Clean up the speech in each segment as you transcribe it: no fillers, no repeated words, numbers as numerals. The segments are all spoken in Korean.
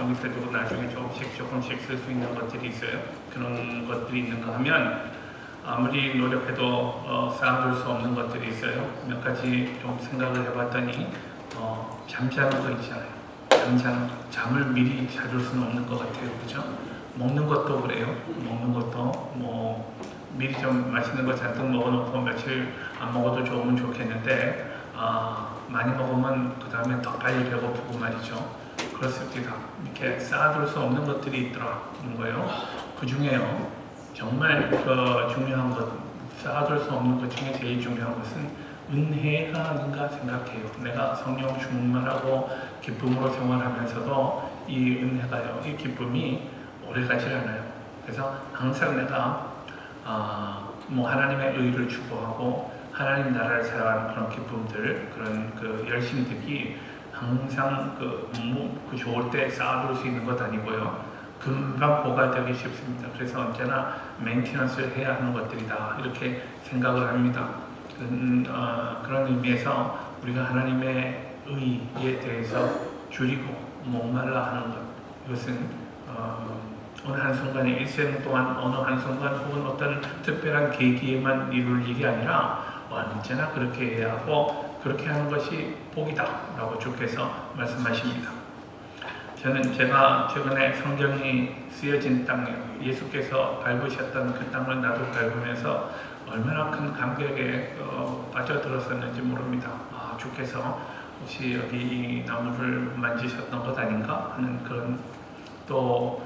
밑에도 나중에 조금씩 쓸 수 있는 것들이 있어요. 그런 것들이 있는가 하면 아무리 노력해도 쌓아둘 수 없는 것들이 있어요. 몇 가지 좀 생각을 해봤더니 잠자는 거 있잖아요. 잠을 미리 자줄 수는 없는 것 같아요. 그죠? 먹는 것도 그래요. 먹는 것도 뭐 미리 좀 맛있는 거 잔뜩 먹어놓고 며칠 안 먹어도 좋으면 좋겠는데 많이 먹으면 그 다음에 더 빨리 배고프고 말이죠. 그렇습니다. 이렇게 쌓아둘 수 없는 것들이 있더라는 거예요. 그 중에요. 정말 중요한 것, 쌓아둘 수 없는 것 중에 제일 중요한 것은 은혜가 아닌가 생각해요. 내가 성령 충만하고 기쁨으로 생활하면서도 이 은혜가요, 이 기쁨이 오래가질 않아요. 그래서 항상 내가 뭐 하나님의 의를 추구하고 하나님 나라를 살아가는 그런 기쁨들, 그런 그 열심들이 항상 그 좋을 때 쌓아둘 수 있는 것 아니고요. 금방 고갈되기 쉽습니다. 그래서 언제나 메인티넌스를 해야 하는 것들이다. 이렇게 생각을 합니다. 그런 의미에서 우리가 하나님의 의에 대해서 줄이고 목말라 하는 것, 이것은 어느 한순간에 일생 동안 어느 한순간 혹은 어떤 특별한 계기에만 이룰 일이 아니라 언제나 그렇게 해야 하고 그렇게 하는 것이 복이다 라고 주께서 말씀하십니다. 제가 최근에 성경이 쓰여진 땅에 예수께서 밟으셨던 그 땅을 나도 밟으면서 얼마나 큰 감격에 빠져들었었는지 모릅니다. 주께서 혹시 여기 이 나무를 만지셨던 것 아닌가 하는 그런, 또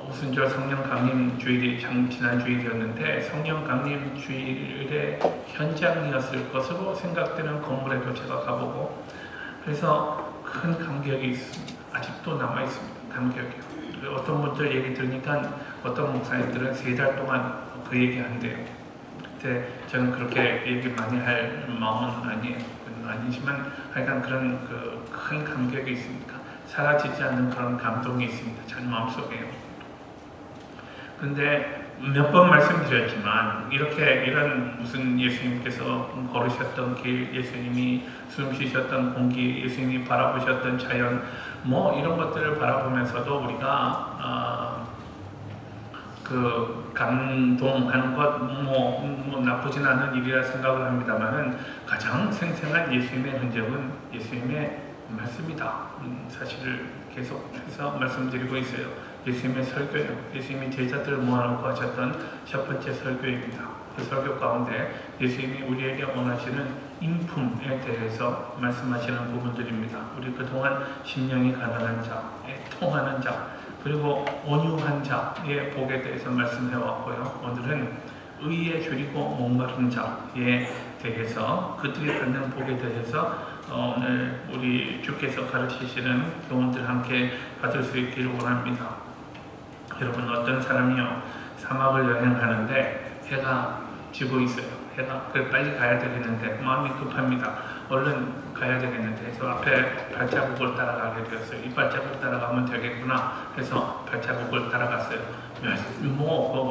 오순절 성령 강림 주일이 지난 주일이었는데 성령 강림 주일의 현장이었을 것으로 생각되는 건물에도 제가 가보고, 그래서 큰 감격이 있습니다. 아직도 남아 있습니다. 감격이요. 어떤 분들 얘기 들으니까 어떤 목사님들은 3달 동안 그 얘기 한대요. 근데 저는 그렇게 얘기 많이 할 마음은 아니지만 하여간 그런 그 큰 감격이 있습니다. 사라지지 않는 그런 감동이 있습니다. 제 마음속에요. 근데 몇 번 말씀드렸지만 이런 무슨 예수님께서 걸으셨던 길, 예수님이 숨 쉬셨던 공기, 예수님이 바라보셨던 자연, 뭐 이런 것들을 바라보면서도 우리가 그 감동하는 것 뭐 나쁘진 않은 일이라 생각을 합니다만은 가장 생생한 예수님의 흔적은 예수님의 말씀이다. 사실을 계속해서 말씀드리고 있어요. 예수님의 설교요. 예수님이 제자들을 모아놓고 하셨던 첫 번째 설교입니다. 그 설교 가운데 예수님이 우리에게 원하시는 인품에 대해서 말씀하시는 부분들입니다. 우리 그동안 심령이 가난한 자, 통하는 자, 그리고 온유한 자의 복에 대해서 말씀해왔고요. 오늘은 의에 줄이고 목마른 자에 대해서, 그들이 받는 복에 대해서 오늘 우리 주께서 가르치시는 교훈들 함께 받을 수 있기를 원합니다. 여러분, 어떤 사람이요 사막을 여행하는데 해가 지고 있어요. 해가 빨리 가야 되겠는데 마음이 급합니다. 얼른 가야 되겠는데 해서 앞에 발자국을 따라가게 되었어요. 이 발자국 따라가면 되겠구나 해서 발자국을 따라갔어요.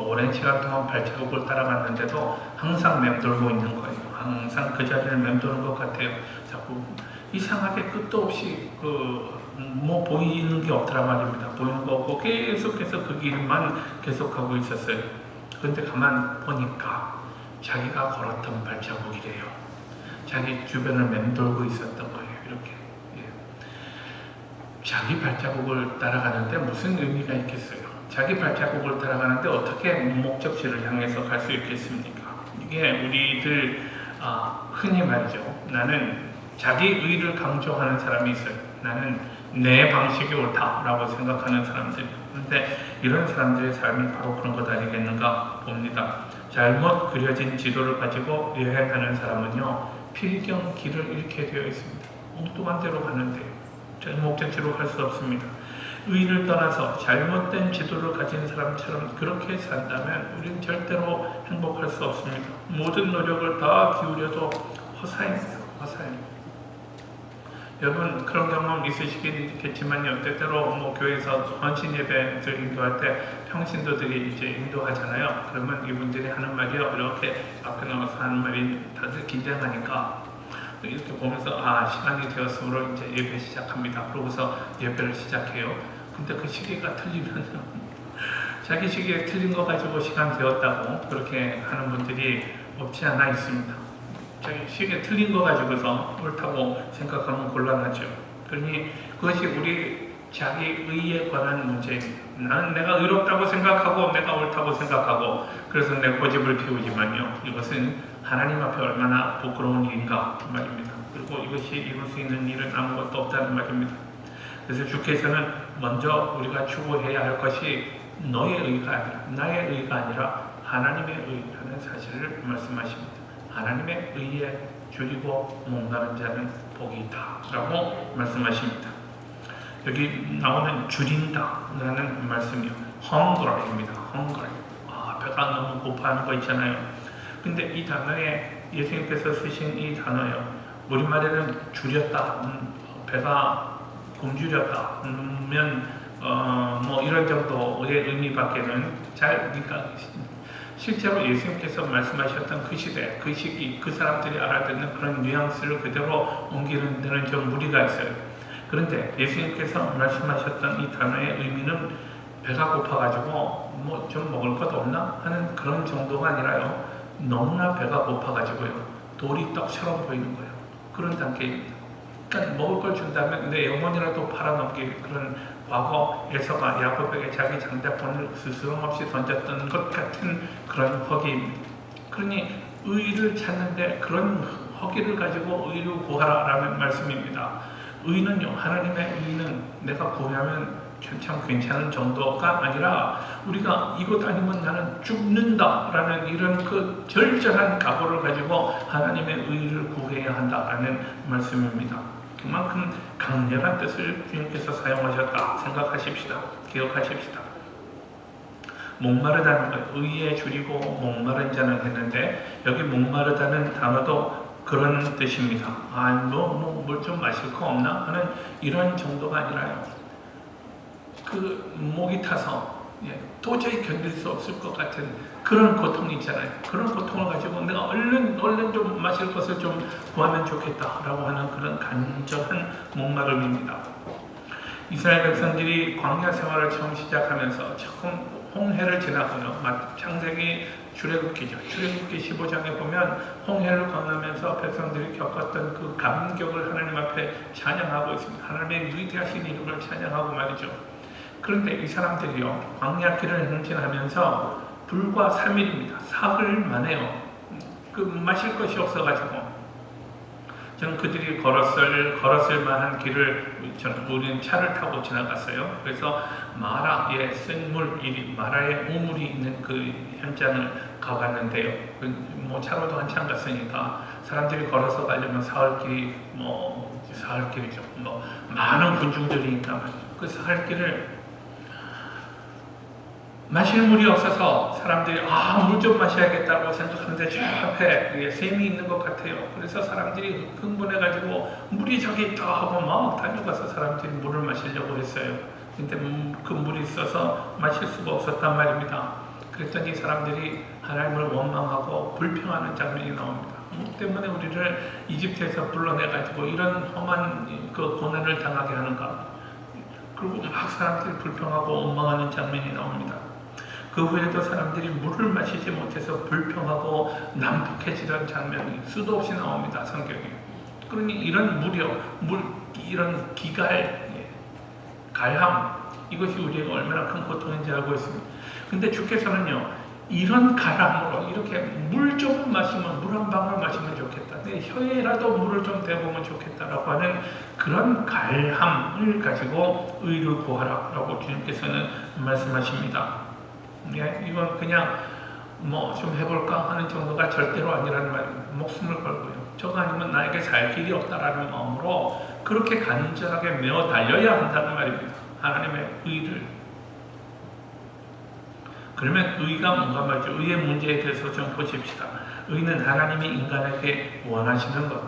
오랜 시간 동안 발자국을 따라갔는데도 항상 맴돌고 있는 거예요. 항상 그 자리를 맴도는 것 같아요. 자꾸 이상하게 끝도 없이 보이는 게 없더라 말입니다. 보이는 거 없고 계속해서 그 길만 계속하고 있었어요. 그런데 가만 보니까 자기가 걸었던 발자국이래요. 자기 주변을 맴돌고 있었던 거예요. 이렇게. 자기 발자국을 따라가는데 무슨 의미가 있겠어요? 자기 발자국을 따라가는데 어떻게 목적지를 향해서 갈 수 있겠습니까? 이게 우리들 흔히 말이죠. 나는 자기 의를 강조하는 사람이 있어요. 나는 내 방식이 옳다라고 생각하는 사람들. 그런데 이런 사람들의 삶이 바로 그런 것 아니겠는가 봅니다. 잘못 그려진 지도를 가지고 여행하는 사람은요, 필경 길을 잃게 되어 있습니다. 엉뚱한 데로 가는데 목적지로 갈 수 없습니다. 의를 떠나서 잘못된 지도를 가진 사람처럼 그렇게 산다면 우리는 절대로 행복할 수 없습니다. 모든 노력을 다 기울여도 허사입니다. 허사입니다. 여러분, 그런 경험 있으시겠지만요. 때때로 교회에서 헌신 예배를 인도할 때 평신도들이 이제 인도하잖아요. 그러면 이분들이 하는 말이요, 이렇게 앞에 나가서 하는 말이 다들 긴장하니까 이렇게 보면서 시간이 되었으므로 이제 예배 시작합니다. 그러고서 예배를 시작해요. 근데 그 시계가 틀리면 자기 시계에 틀린 거 가지고 시간 되었다고 그렇게 하는 분들이 없지 않아 있습니다. 자기 시계 틀린 거 가지고서 옳다고 생각하면 곤란하죠. 그러니 그것이 우리 자기 의에 관한 문제입니다. 나는 내가 의롭다고 생각하고 내가 옳다고 생각하고 그래서 내 고집을 피우지만요. 이것은 하나님 앞에 얼마나 부끄러운 일인가 말입니다. 그리고 이것이 이룰 수 있는 일은 아무것도 없다는 말입니다. 그래서 주께서는 먼저 우리가 추구해야 할 것이 너의 의가 아니라 나의 의가 아니라 하나님의 의라는 사실을 말씀하십니다. 하나님의 의에 줄이고 목마른 자는 복이 있다 라고 말씀하십니다. 여기 나오는 줄인다라는 말씀이요. hunger입니다. hunger. 배가 너무 고파하는 거 있잖아요. 근데 이 단어에 예수님께서 쓰신 이 단어요. 우리말에는 줄였다, 배가 굶주렸다, 뭐 이런 정도의 의미밖에는 잘, 그러니까 실제로 예수님께서 말씀하셨던 그 시대, 그 시기, 그 사람들이 알아듣는 그런 뉘앙스를 그대로 옮기는 데는 좀 무리가 있어요. 그런데 예수님께서 말씀하셨던 이 단어의 의미는 배가 고파가지고 뭐 좀 먹을 것 없나 하는 그런 정도가 아니라요. 너무나 배가 고파가지고요. 돌이 떡처럼 보이는 거예요. 그런 단계입니다. 그러니까 먹을 걸 준다면 내 영혼이라도 팔아넘길 그런 과거 에서가 야곱에게 자기 장자권을 스스럼 없이 던졌던 것 같은 그런 허기입니다. 그러니 의를 찾는데 그런 허기를 가지고 의를 구하라라는 말씀입니다. 의는요, 하나님의 의는 내가 구하면 참 괜찮은 정도가 아니라 우리가 이것 아니면 나는 죽는다라는 이런 그 절절한 각오를 가지고 하나님의 의를 구해야 한다라는 말씀입니다. 그만큼 강렬한 뜻을 주님께서 사용하셨다 생각하십시다. 기억하십시다. 목마르다는 것, 의에 줄이고 목마른 자는 했는데 여기 목마르다는 단어도 그런 뜻입니다. 물 좀 마실 거 없나? 하는 이런 정도가 아니라요. 그 목이 타서 도저히 견딜 수 없을 것 같은 그런 고통이 있잖아요. 그런 고통을 가지고 내가 얼른 좀 마실 것을 좀 구하면 좋겠다라고 하는 그런 간절한 목마름입니다. 이스라엘 백성들이 광야 생활을 처음 시작하면서 처음 홍해를 지나고요. 창세기 출애굽기죠. 출애굽기 15장에 보면 홍해를 건너면서 백성들이 겪었던 그 감격을 하나님 앞에 찬양하고 있습니다. 하나님의 위대하신 이름을 찬양하고 말이죠. 그런데 이 사람들이요. 광야길을 행진하면서 불과 3일입니다. 사흘 만에요. 그 마실 것이 없어가지고 저는 그들이 걸었을 만한 길을 우리는 차를 타고 지나갔어요. 그래서 마라의 마라의 우물이 있는 그 현장을 가봤는데요. 뭐 차로도 한참 갔으니까 사람들이 걸어서 가려면 사흘길이죠. 뭐 많은 군중들이 있단 말이죠. 그 사흘길을 마실 물이 없어서 사람들이 물 좀 마셔야겠다고 생각하는데 저 앞에 샘이 있는 것 같아요. 그래서 사람들이 흥분해가지고 물이 저기 있다 하고 막 달려가서 사람들이 물을 마시려고 했어요. 근데 그 물이 있어서 마실 수가 없었단 말입니다. 그랬더니 사람들이 하나님을 원망하고 불평하는 장면이 나옵니다. 뭐 때문에 우리를 이집트에서 불러내가지고 이런 험한 그 고난을 당하게 하는가. 그리고 막 사람들이 불평하고 원망하는 장면이 나옵니다. 그 후에도 사람들이 물을 마시지 못해서 불평하고 난폭해지던 장면이 수도 없이 나옵니다. 성경에. 그러니 이런 이런 갈함, 이것이 우리에게 얼마나 큰 고통인지 알고 있습니다. 근데 주께서는요, 이런 갈함으로 이렇게 물 좀 마시면, 물 한 방울 마시면 좋겠다. 내 혀에라도 물을 좀 대보면 좋겠다라고 하는 그런 갈함을 가지고 의를 구하라라고 주님께서는 말씀하십니다. 이건 그냥 뭐 좀 해볼까 하는 정도가 절대로 아니라는 말입니다. 목숨을 걸고요. 저거 아니면 나에게 살 길이 없다라는 마음으로 그렇게 간절하게 메어 달려야 한다는 말입니다. 하나님의 의를. 그러면 의가 뭔가 말이죠. 의의 문제에 대해서 좀 보십시다. 의는 하나님이 인간에게 원하시는 것,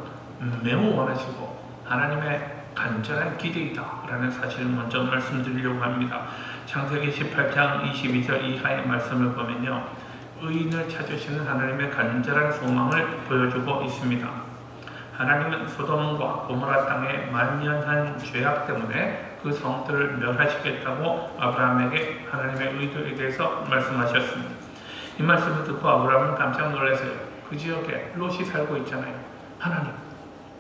매우 원하시고 하나님의 간절한 기대이다 라는 사실을 먼저 말씀드리려고 합니다. 창세기 18장 22절 이하의 말씀을 보면요, 의인을 찾으시는 하나님의 간절한 소망을 보여주고 있습니다. 하나님은 소돔과 고모라 땅의 만연한 죄악 때문에 그 성들을 멸하시겠다고 아브라함에게 하나님의 의도에 대해서 말씀하셨습니다. 이 말씀을 듣고 아브라함은 깜짝 놀라서요. 그 지역에 롯이 살고 있잖아요. 하나님,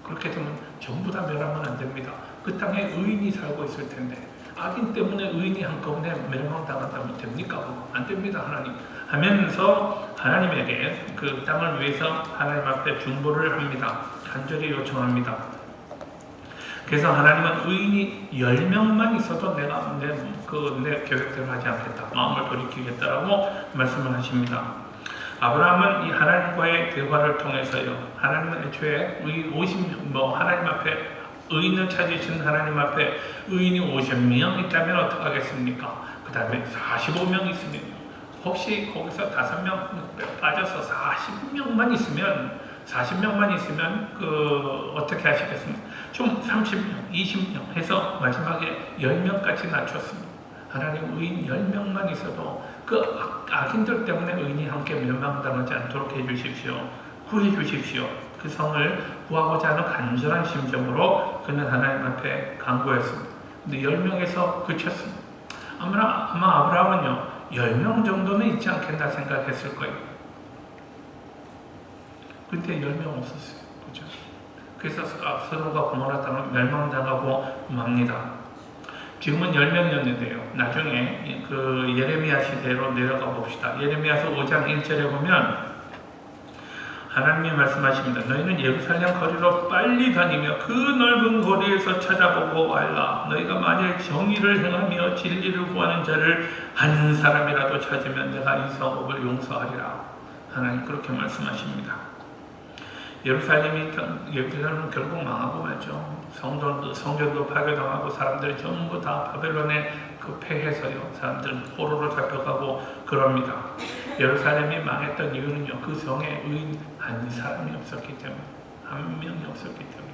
그렇게 되면 전부 다 멸하면 안 됩니다. 그 땅에 의인이 살고 있을 텐데 악인 때문에 의인이 한꺼번에 멸망당한다면 됩니까? 안 됩니다, 하나님. 하면서 하나님에게 그 땅을 위해서 하나님 앞에 중보를 합니다. 간절히 요청합니다. 그래서 하나님은 의인이 10명만 있어도 내가 내 계획대로 하지 않겠다. 마음을 돌이키겠다라고 말씀을 하십니다. 아브라함은 이 하나님과의 대화를 통해서요. 하나님은 애초에 하나님 앞에 의인을 찾으신 하나님 앞에 의인이 50명 있다면 어떡하겠습니까? 그 다음에 45명 있으면 혹시 거기서 5명 빠져서 40명만 있으면 어떻게 하시겠습니까? 좀 30명, 20명 해서 마지막에 10명까지 낮췄습니다. 하나님 의인 10명만 있어도 그 악인들 때문에 의인이 함께 멸망당하지 않도록 해주십시오. 구해주십시오. 그 성을 구하고자 하는 간절한 심정으로 그는 하나님 앞에 간구했습니다. 근데 10명에서 그쳤습니다. 아마 아브라함은요 10명 정도는 있지 않겠나 생각했을 거예요. 근데 10명 없었어요. 그죠? 그래서 소돔과 고모라 땅은 멸망당하고 맙니다. 지금은 10명이었는데요. 나중에 그 예레미야 시대로 내려가 봅시다. 예레미야서 5장 1절에 보면 하나님이 말씀하십니다. 너희는 예루살렘 거리로 빨리 다니며 그 넓은 거리에서 찾아보고 알라. 너희가 만일 정의를 행하며 진리를 구하는 자를 한 사람이라도 찾으면 내가 이 성읍을 용서하리라. 하나님 그렇게 말씀하십니다. 예루살렘은 결국 망하고 말죠. 성전도 파괴당하고 사람들이 전부 다 바벨론에 폐해서요. 사람들은 포로로 잡혀가고 그럽니다. 예루살렘이 망했던 이유는요. 그 성에 의인 한 사람이 없었기 때문에, 한 명이 없었기 때문에.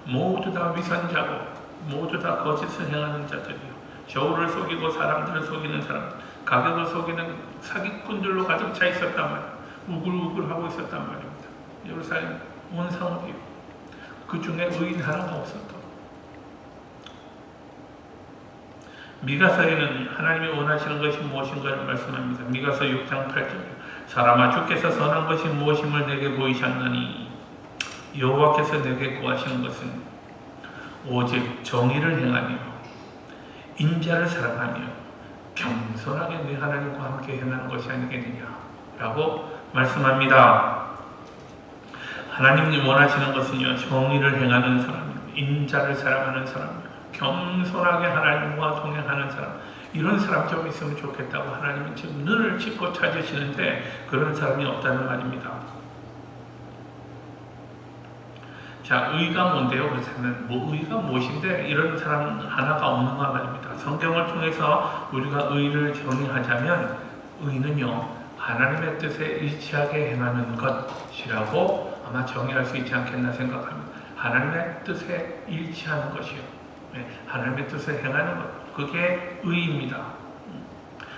모두 다 위선자고 모두 다 거짓을 행하는 자들이요. 저울을 속이고 사람들을 속이는 사람, 가격을 속이는 사기꾼들로 가득 차 있었단 말이에요. 우글우글하고 있었단 말입니다. 예루살렘 온 성읍이요. 그 중에 의인 하나가 없었다. 미가서에는 하나님이 원하시는 것이 무엇인가를 말씀합니다. 미가서 6장 8절 사람아 주께서 선한 것이 무엇임을 내게 보이셨나니 여호와께서 내게 구하시는 것은 오직 정의를 행하며 인자를 사랑하며 겸손하게 네 하나님과 함께 행하는 것이 아니겠느냐 라고 말씀합니다. 하나님이 원하시는 것은요 정의를 행하는 사람이요 인자를 사랑하는 사람이요 겸손하게 하나님과 동행하는 사람, 이런 사람 좀 있으면 좋겠다고 하나님은 지금 눈을 찢고 찾으시는데 그런 사람이 없다는 말입니다. 자, 의가 뭔데요? 그렇다면 의가 무엇인데 이런 사람 하나가 없는가 말입니다. 성경을 통해서 우리가 의를 정의하자면 의는요 하나님의 뜻에 일치하게 행하는 것이라고 아마 정의할 수 있지 않겠나 생각합니다. 하나님의 뜻에 일치하는 것이요. 하나님의 뜻을 행하는 것, 그게 의입니다.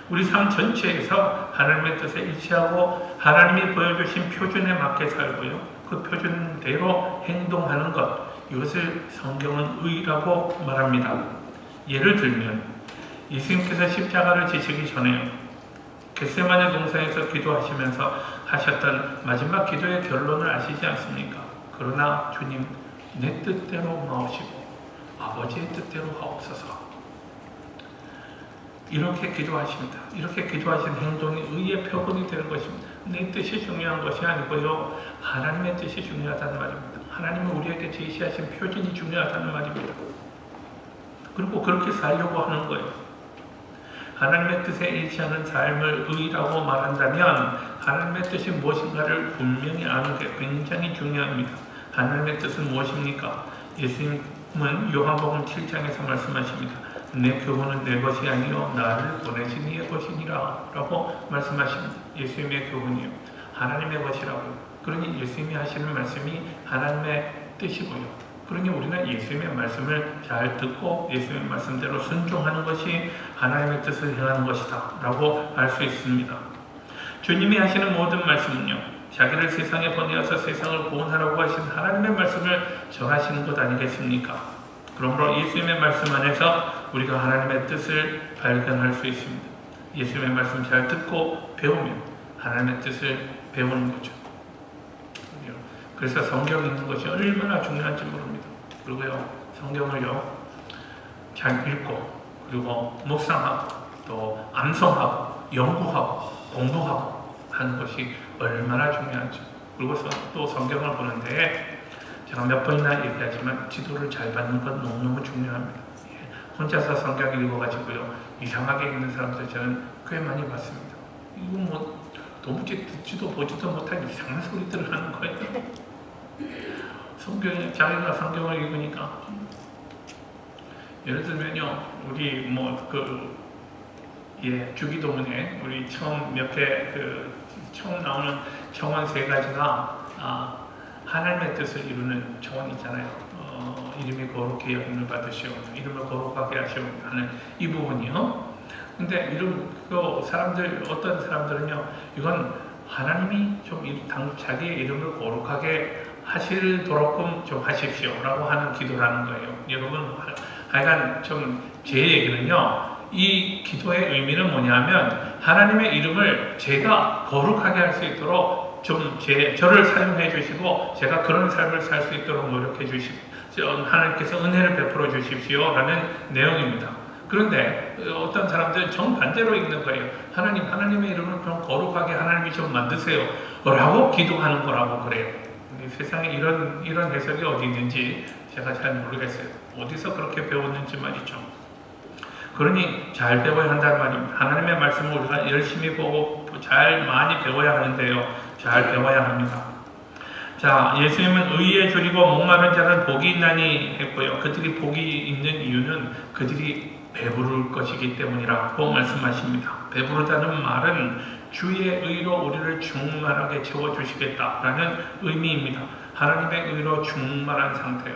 우리 삶 전체에서 하나님의 뜻에 일치하고 하나님이 보여주신 표준에 맞게 살고요. 그 표준대로 행동하는 것, 이것을 성경은 의라고 말합니다. 예를 들면 예수님께서 십자가를 지시기 전에 겟세마네 동산에서 기도하시면서 하셨던 마지막 기도의 결론을 아시지 않습니까? 그러나 주님 내 뜻대로 마오시고 아버지의 뜻대로 하옵소서. 이렇게 기도하십니다. 이렇게 기도하신 행동이 의의 표본이 되는 것입니다. 내 뜻이 중요한 것이 아니고요. 하나님의 뜻이 중요하다는 말입니다. 하나님은 우리에게 제시하신 표준이 중요하다는 말입니다. 그리고 그렇게 살려고 하는 거예요. 하나님의 뜻에 일치하는 삶을 의라고 말한다면 하나님의 뜻이 무엇인가를 분명히 아는 게 굉장히 중요합니다. 하나님의 뜻은 무엇입니까? 예수님은 요한복음 7장에서 말씀하십니다. 내 교훈은 내 것이 아니요 나를 보내신 이의 것이니라 라고 말씀하십니다. 예수님의 교훈이요 하나님의 것이라고요. 그러니 예수님이 하시는 말씀이 하나님의 뜻이고요. 그러니 우리는 예수님의 말씀을 잘 듣고 예수님의 말씀대로 순종하는 것이 하나님의 뜻을 행하는 것이다 라고 알 수 있습니다. 주님이 하시는 모든 말씀은요 자기를 세상에 보내어서 세상을 구원하라고 하신 하나님의 말씀을 전하시는 것 아니겠습니까? 그러므로 예수님의 말씀 안에서 우리가 하나님의 뜻을 발견할 수 있습니다. 예수님의 말씀 잘 듣고 배우면 하나님의 뜻을 배우는 거죠. 그래서 성경 읽는 것이 얼마나 중요한지 모릅니다. 그리고요, 성경을요, 잘 읽고, 그리고 묵상하고, 또 암송하고, 연구하고, 공부하고 하는 것이 얼마나 중요한지. 그리고 또 성경을 보는데, 제가 몇 번이나 얘기하지만 지도를 잘 받는 건 너무너무 중요합니다. 혼자서 성경 읽어가지고요, 이상하게 읽는 사람들 저는 꽤 많이 봤습니다. 이거 뭐 도무지 듣지도 보지도 못한 이상한 소리들을 하는 거예요. 자기가 성경을 읽으니까, 예를 들면요, 우리 주기도문에 우리 처음 처음 나오는 청원 3가지가 하나님의 뜻을 이루는 청원이잖아요. 이름이 거룩히 여김을 받으시오, 이름을 거룩하게 하시오 하는 이 부분이요. 근데 어떤 사람들은요, 이건 하나님이 좀 자기의 이름을 거룩하게 하시도록 좀 하십시오 라고 하는 기도라는 거예요. 여러분, 하여간 제 얘기는요, 이 기도의 의미는 뭐냐면, 하나님의 이름을 제가 거룩하게 할 수 있도록 저를 사용해 주시고, 제가 그런 삶을 살 수 있도록 노력해 주십시오. 하나님께서 은혜를 베풀어 주십시오 라는 내용입니다. 그런데 어떤 사람들은 정반대로 읽는 거예요. 하나님의 이름을 좀 거룩하게 하나님이 좀 만드세요 라고 기도하는 거라고 그래요. 세상에 이런 해석이 어디 있는지 제가 잘 모르겠어요. 어디서 그렇게 배웠는지 말이죠. 그러니 잘 배워야 한다는 말입니다. 하나님의 말씀을 우리가 열심히 보고 많이 배워야 하는데요, 잘 배워야 합니다. 자, 예수님은 의에 줄이고 목마른 자는 복이 있나니 했고요. 그들이 복이 있는 이유는 그들이 배부를 것이기 때문이라고 말씀하십니다. 배부르다는 말은 주의 의로 우리를 충만하게 채워주시겠다라는 의미입니다. 하나님의 의로 충만한 상태요.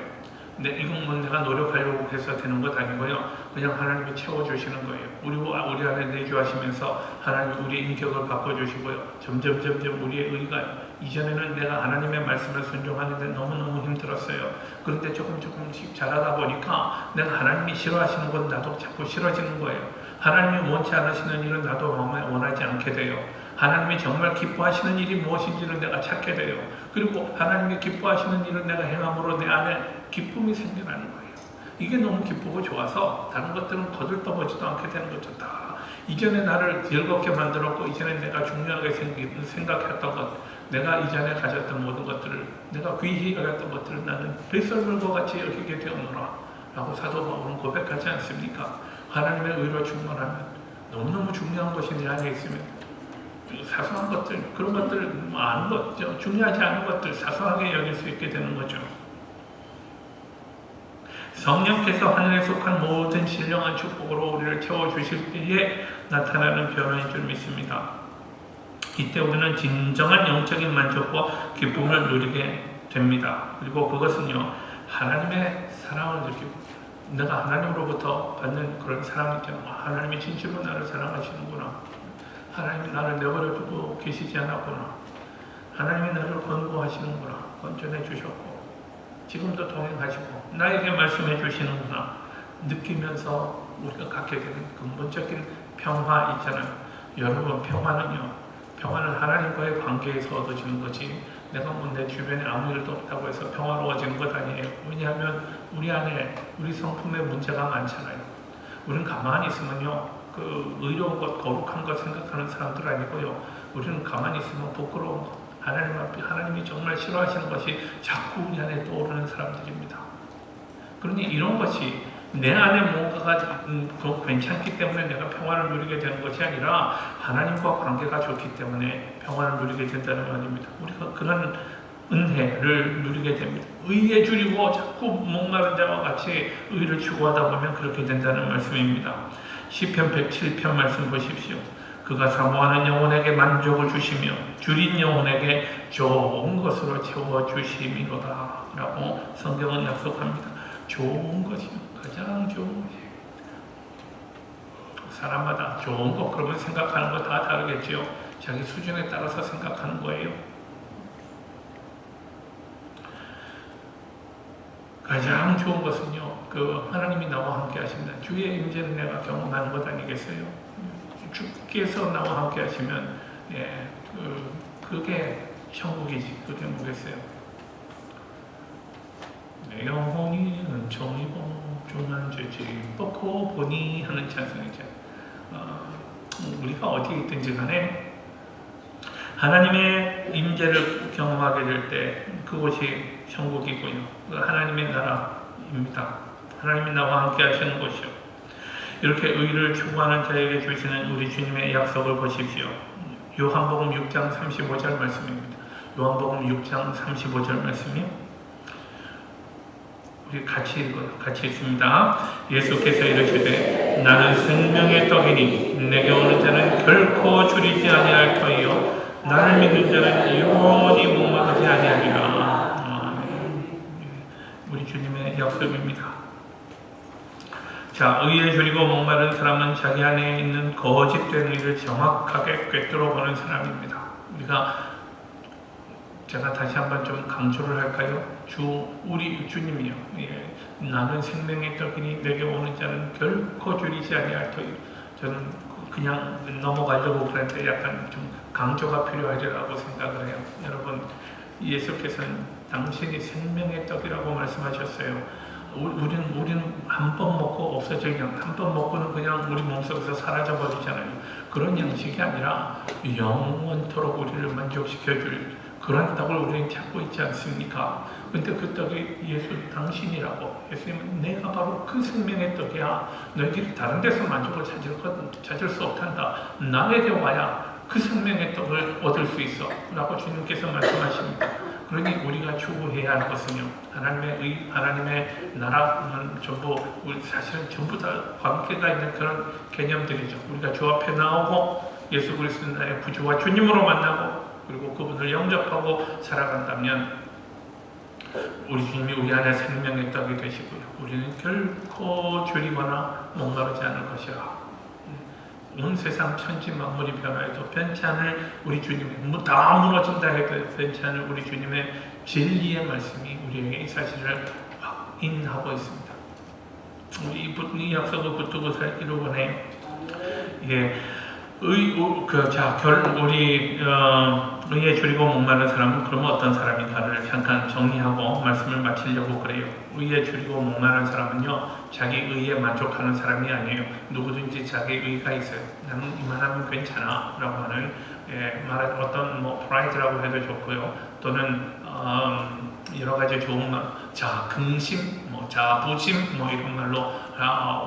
근데 이건 내가 노력하려고 해서 되는 것 아니고요, 그냥 하나님이 채워주시는 거예요. 우리 안에 내주하시면서 하나님이 우리의 인격을 바꿔주시고요, 점점 우리의 의가, 이전에는 내가 하나님의 말씀을 순종하는데 너무너무 힘들었어요. 그런데 조금씩 자라다 보니까 내가 하나님이 싫어하시는 건 나도 자꾸 싫어지는 거예요. 하나님이 원치 않으시는 일은 나도 원하지 않게 돼요. 하나님이 정말 기뻐하시는 일이 무엇인지를 내가 찾게 돼요. 그리고 하나님이 기뻐하시는 일을 내가 행함으로 내 안에 기쁨이 생겨나는 거예요. 이게 너무 기쁘고 좋아서 다른 것들은 거들떠보지도 않게 되는 거죠. 다 이전에 나를 즐겁게 만들었고, 이전에 내가 중요하게 생각했던 것, 내가 이전에 가졌던 모든 것들을, 내가 귀히 여겼던 것들을 나는 빗솔물과 같이 여기게 되었노라 라고 사도 바울은 고백하지 않습니까? 하나님의 의로 충만하면 너무너무 중요한 것이 내 안에 있으면 사소한 것들, 그런 것들, 아는 것, 중요하지 않은 것들 사소하게 여길 수 있게 되는 거죠. 성령께서 하늘에 속한 모든 신령한 축복으로 우리를 채워주실 때에 나타나는 변화인 줄 믿습니다. 이때 우리는 진정한 영적인 만족과 기쁨을 누리게 됩니다. 그리고 그것은요, 하나님의 사랑을 느끼고, 내가 하나님으로부터 받는 그런 사랑이 있잖아요. 하나님이 진실로 나를 사랑하시는구나. 하나님이 나를 내버려두고 계시지 않았구나. 하나님이 나를 권고하시는구나. 권전해 주셨고, 지금도 동행하시고 나에게 말씀해 주시는구나 느끼면서 우리가 갖게 되는 근본적인 평화 있잖아요. 여러분, 평화는 하나님과의 관계에서 얻어지는 거지, 내가 내 주변에 아무 일도 없다고 해서 평화로워지는 것 아니에요. 왜냐하면 우리 안에 우리 성품에 문제가 많잖아요. 우리는 가만히 있으면요, 의로운 것, 거룩한 것 생각하는 사람들 아니고요, 우리는 가만히 있으면 부끄러운 것, 하나님 앞에 하나님이 정말 싫어하시는 것이 자꾸 우리 안에 떠오르는 사람들입니다. 그러니 이런 것이 내 안에 뭔가가 괜찮기 때문에 내가 평화를 누리게 되는 것이 아니라 하나님과 관계가 좋기 때문에 평화를 누리게 된다는 말입니다. 우리가 그런 은혜를 누리게 됩니다. 의에 줄이고 자꾸 목마른 자와 같이 의를 추구하다 보면 그렇게 된다는 말씀입니다. 시편 107편 말씀 보십시오. 그가 사모하는 영혼에게 만족을 주시며 줄인 영혼에게 좋은 것으로 채워주심이로다 라고 성경은 약속합니다. 좋은 것이요, 가장 좋은 것이요. 사람마다 좋은 것, 그러면 생각하는 거 다 다르겠죠. 자기 수준에 따라서 생각하는 거예요. 가장 좋은 것은요, 하나님이 나와 함께 하신다. 주의 임재는 내가 경험하는 것 아니겠어요? 주께서 나와 함께 하시면 그게 천국이지. 그게 뭐겠어요? 내 영혼이 은총이고 중한 죄지 뻗고 보니 하는 찬송이죠. 우리가 어디에 있든지 간에 하나님의 임재를 경험하게 될 때 그곳이 천국이고요. 하나님의 나라입니다. 하나님이 나와 함께 하시는 곳이요. 이렇게 의를 추구하는 자에게 주시는 우리 주님의 약속을 보십시오. 요한복음 6장 35절 말씀입니다. 요한복음 6장 35절 말씀이 우리 같이 읽어요. 같이 읽습니다. 예수께서 이르시되 나는 생명의 떡이니 내게 오는 자는 결코 줄이지 아니할 터이요 나를 믿는 자는 영원히 목마르지 아니하리라. 우리 주님의 약속입니다. 자, 의에 줄이고 목마른 사람은 자기 안에 있는 거짓된 의를 정확하게 꿰뚫어 보는 사람입니다. 제가 다시 한번 좀 강조를 할까요? 우리 주님이요. 나는 생명의 떡이니 내게 오는 자는 결코 줄이지 아니할 터이요. 저는 그냥 넘어가려고 그랬는데 약간 좀 강조가 필요하리라고 생각을 해요. 여러분, 예수께서는 당신이 생명의 떡이라고 말씀하셨어요. 우리는 한 번 먹고 없어질 양, 한 번 먹고는 그냥 우리 몸속에서 사라져 버리잖아요. 그런 양식이 아니라 영원토록 우리를 만족시켜줄 그런 떡을 우리는 찾고 있지 않습니까? 근데 그 떡이 예수 당신이라고. 예수님은 내가 바로 그 생명의 떡이야. 너희들이 다른 데서 만족을 찾을 수 없단다. 나에게 와야 그 생명의 떡을 얻을 수 있어 라고 주님께서 말씀하십니다. 그러니 우리가 추구해야 할 것은요, 하나님의 나라는 전부 사실은 전부 다 관계가 있는 그런 개념들이죠. 우리가 주 앞에 나오고 예수 그리스도 나의 구주와 주님으로 만나고 그리고 그분을 영접하고 살아간다면 우리 주님이 우리 안에 생명의 떡이 되시고요. 우리는 결코 줄이거나 목마르지 않을 것이라. 온 세상 천지 만물이 변화해도 변치 않을 우리 주님의 다 무너진다 해도 변치 않을 우리 주님의 진리의 말씀이 우리에게 이 사실을 확인하고 있습니다. 우리 이 약속을 붙들고 살기를 원해요. 의에 줄이고 목마른 사람은 그러면 어떤 사람인가를 잠깐 정리하고 말씀을 마치려고 그래요. 의에 줄이고 목마른 사람은요, 자기 의에 만족하는 사람이 아니에요. 누구든지 자기 의가 있어요. 나는 이만하면 괜찮아 라고 하는 어떤 프라이드라고 해도 좋고요. 또는 여러 가지 좋은 말, 자긍심, 자부심 이런 말로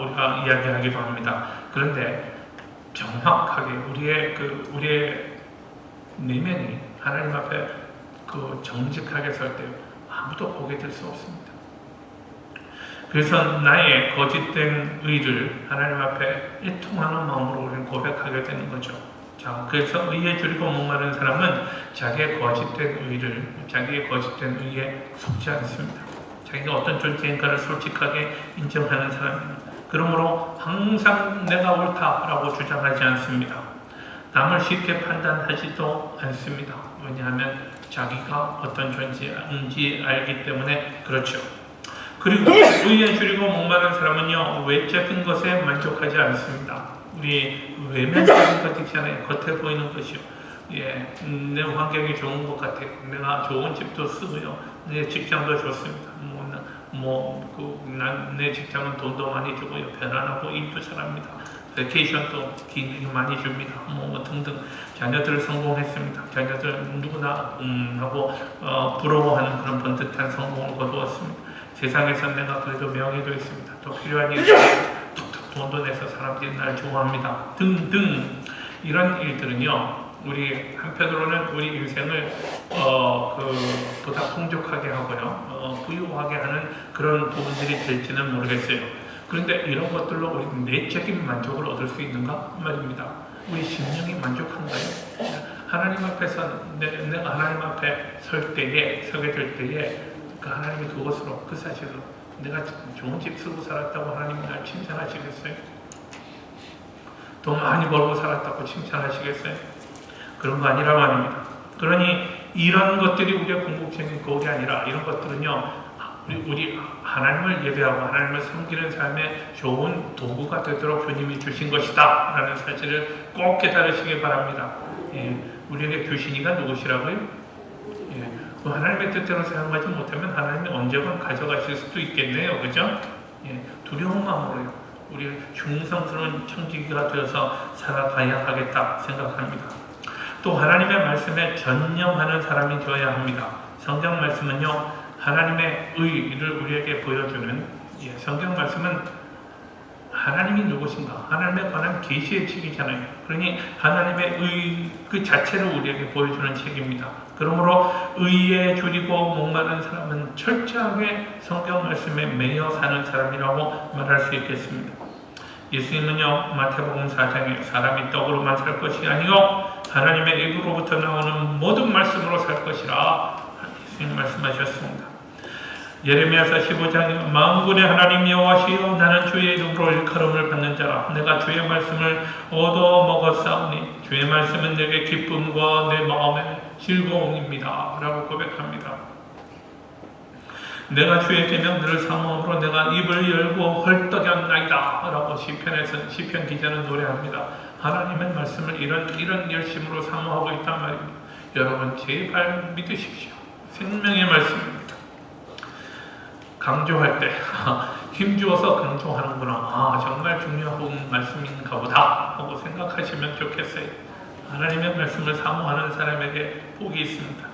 우리가 이야기하기도 합니다. 그런데 정확하게 우리의 내면이 하나님 앞에 정직하게 설 때 아무도 보게 될 수 없습니다. 그래서 나의 거짓된 의를 하나님 앞에 애통하는 마음으로 우리는 고백하게 되는 거죠. 자, 그래서 의에 줄이고 목마른 사람은 자기의 거짓된 의에 속지 않습니다. 자기가 어떤 존재인가를 솔직하게 인정하는 사람입니다. 그러므로 항상 내가 옳다라고 주장하지 않습니다. 남을 쉽게 판단하지도 않습니다. 왜냐하면 자기가 어떤 존재인지 알기 때문에 그렇죠. 그리고 의에 줄이고 목마른 사람은요, 외적인 것에 만족하지 않습니다. 우리 외면적인 것 있잖아요. 겉에 보이는 것이요. 내 환경이 좋은 것 같아요. 내가 좋은 집도 쓰고요. 내 직장도 좋습니다. 내 직장은 돈도 많이 주고요. 편안하고 일도 잘합니다. 베케이션도 기능이 많이 줍니다. 등등. 자녀들 성공했습니다. 자녀들 누구나 하고 부러워하는 그런 번듯한 성공을 거두었습니다. 세상에서 내가 그래도 명예도 있습니다. 또 필요한 일을 툭툭 돈도 내서 사람들이 날 좋아합니다. 등등. 이런 일들은요, 우리 한편으로는 우리 인생을 보다 풍족하게 하고요, 부유하게 하는 그런 부분들이 될지는 모르겠어요. 그런데 이런 것들로 우리 내적인 만족을 얻을 수 있는가 말입니다. 우리 심령이 만족한가요? 하나님 앞에서 내가 하나님 앞에 서게 될 때에 하나님이 그것으로, 그 사실로 내가 좋은 집 쓰고 살았다고 하나님이 날 칭찬하시겠어요? 돈 많이 벌고 살았다고 칭찬하시겠어요? 그런 거 아니라 말입니다. 그러니 이런 것들이 우리의 궁극적인 거울이 아니라 이런 것들은요, 우리 하나님을 예배하고 하나님을 섬기는 삶에 좋은 도구가 되도록 주님이 주신 것이다 라는 사실을 꼭 깨달으시기 바랍니다. 예, 우리에게 주신 이가 누구시라고요? 예, 그 하나님의 뜻대로 사용하지 못하면 하나님이 언제건 가져가실 수도 있겠네요. 그죠? 예, 두려운 마음으로요. 우리 충성스러운 청지기가 되어서 살아가야 하겠다 생각합니다. 또 하나님의 말씀에 전념하는 사람이 되어야 합니다. 성경 말씀은요, 하나님의 의를 우리에게 보여주는, 성경 말씀은 하나님이 누구신가, 하나님에 관한 계시의 책이잖아요. 그러니 하나님의 의 그 자체를 우리에게 보여주는 책입니다. 그러므로 의에 줄이고 목마른 사람은 철저하게 성경 말씀에 매여 사는 사람이라고 말할 수 있겠습니다. 예수님은요, 마태복음 4장에 사람이 떡으로만 살 것이 아니요 하나님의 입으로부터 나오는 모든 말씀으로 살 것이라 예수님 말씀하셨습니다. 예레미야서 15장에 만군의 하나님 여호와시여 나는 주의 이름으로 일컬음을 받는 자라. 내가 주의 말씀을 얻어 먹었사오니 주의 말씀은 내게 기쁨과 내 마음의 즐거움입니다 라고 고백합니다. 내가 주의 계명들을 사모함으로 내가 입을 열고 헐떡였나이다 라고 시편 기자는 노래합니다. 하나님의 말씀을 이런 열심으로 사모하고 있단 말입니다. 여러분 제발 믿으십시오. 생명의 말씀입니다. 강조할 때 힘주어서 강조하는구나. 정말 중요한 말씀인가 보다 하고 생각하시면 좋겠어요. 하나님의 말씀을 사모하는 사람에게 복이 있습니다.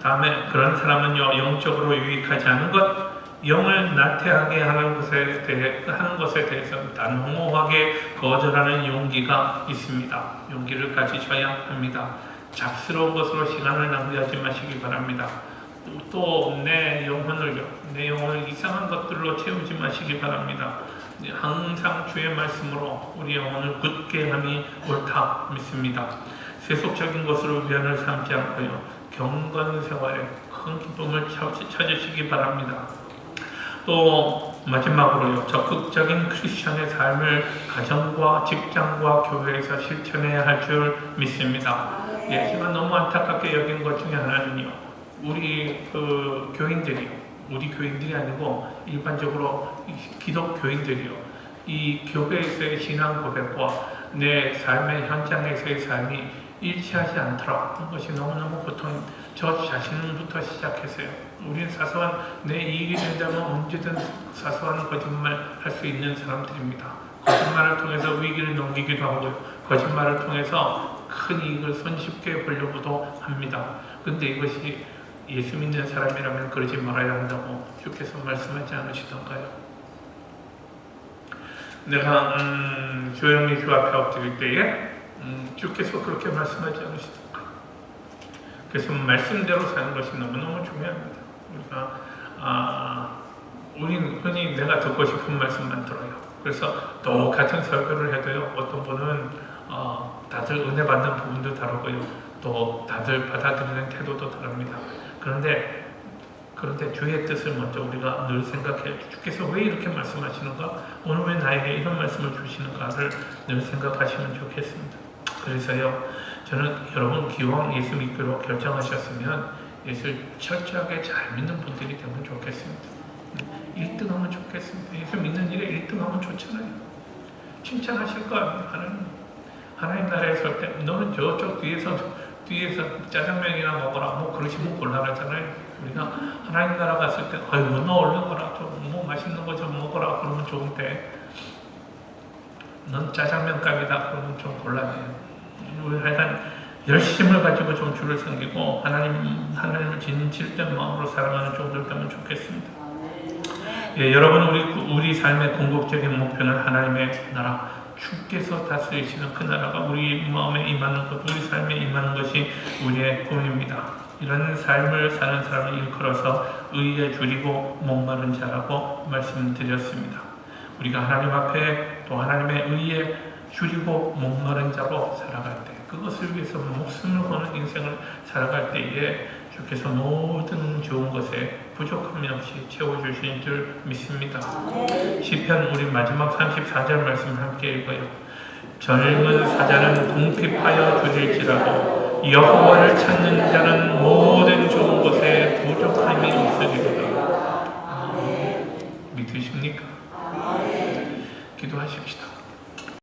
다음에 그런 사람은요, 영적으로 유익하지 않은 것, 영을 나태하게 하는 것에 대해서 단호하게 거절하는 용기가 있습니다. 용기를 가지셔야 합니다. 잡스러운 것으로 시간을 낭비하지 마시기 바랍니다. 또 내 영혼을 이상한 것들로 채우지 마시기 바랍니다. 항상 주의 말씀으로 우리 영혼을 굳게 함이 옳다 믿습니다. 세속적인 것으로 위안을 삼지 않고요, 경건 생활에 큰 기쁨을 찾으시기 바랍니다. 또 마지막으로요, 적극적인 크리스천의 삶을 가정과 직장과 교회에서 실천해야 할 줄 믿습니다. 제가 너무 안타깝게 여긴 것 중에 하나는요, 우리 교인들이 아니고 일반적으로 기독교인들이요, 이 교회에서의 신앙 고백과 내 삶의 현장에서의 삶이 일치하지 않더라 하는 것이 너무너무 고통, 저 자신부터 시작했어요. 우리는 사소한 내 이익이 된다면 언제든 사소한 거짓말 할 수 있는 사람들입니다. 거짓말을 통해서 위기를 넘기기도 하고요, 거짓말을 통해서 큰 이익을 손쉽게 보려고도 합니다. 근데 이것이 예수 믿는 사람이라면 그러지 말아야 한다고 주께서 말씀하지 않으시던가요? 내가 조용히 주 앞에 엎드릴 때에 주께서 그렇게 말씀하지 않으시던가요? 그래서 말씀대로 사는 것이 너무너무 중요합니다. 우리는 흔히 내가 듣고 싶은 말씀만 들어요. 그래서 똑같은 설교를 해도요, 어떤 분은 다들 은혜 받는 부분도 다르고요, 또 다들 받아들이는 태도도 다릅니다. 그런데 주의 뜻을 먼저 우리가 늘 생각해, 주께서 왜 이렇게 말씀하시는가, 오늘 왜 나에게 이런 말씀을 주시는가를 늘 생각하시면 좋겠습니다. 그래서요, 저는 여러분 기왕 예수 믿기로 결정하셨으면 예수를 철저하게 잘 믿는 분들이 되면 좋겠습니다. 1등하면 좋겠습니다. 예수 믿는 일에 1등하면 좋잖아요. 칭찬하실 거 아니에요. 하나님 나라에 설 때 너는 저쪽 뒤에서 짜장면이나 먹어라, 뭐 그러시면 곤란하잖아요. 우리가 하나님 나라 갔을 때 너 얼른 가라, 뭐 맛있는 거 좀 먹어라 그러면 좋은데, 넌 짜장면감이다 그러면 좀 곤란해요. 우리 하여간 열심을 가지고 좀 주를 섬기고 하나님을 진실된 마음으로 사랑하는 종들 되면 좋겠습니다. 여러분, 우리 삶의 궁극적인 목표는 하나님의 나라, 주께서 다스리시는 그 나라가 우리 마음에 임하는 것, 우리 삶에 임하는 것이 우리의 꿈입니다. 이런 삶을 사는 사람을 일컬어서 의에 줄이고 목마른 자라고 말씀드렸습니다. 우리가 하나님 앞에 또 하나님의 의에 줄이고 목마른 자로 살아갈 때, 그것을 위해서 목숨을 거는 인생을 살아갈 때에 주께서 모든 좋은 것에 부족함이 없이 채워주신 줄 믿습니다. 시편 우리 마지막 34절 말씀 함께 읽어요. 젊은 사자는 궁핍하여 주릴지라도 여호와를 찾는 자는 모든 좋은 것에 부족함이 없으리로다. 믿으십니까? 기도하십시다.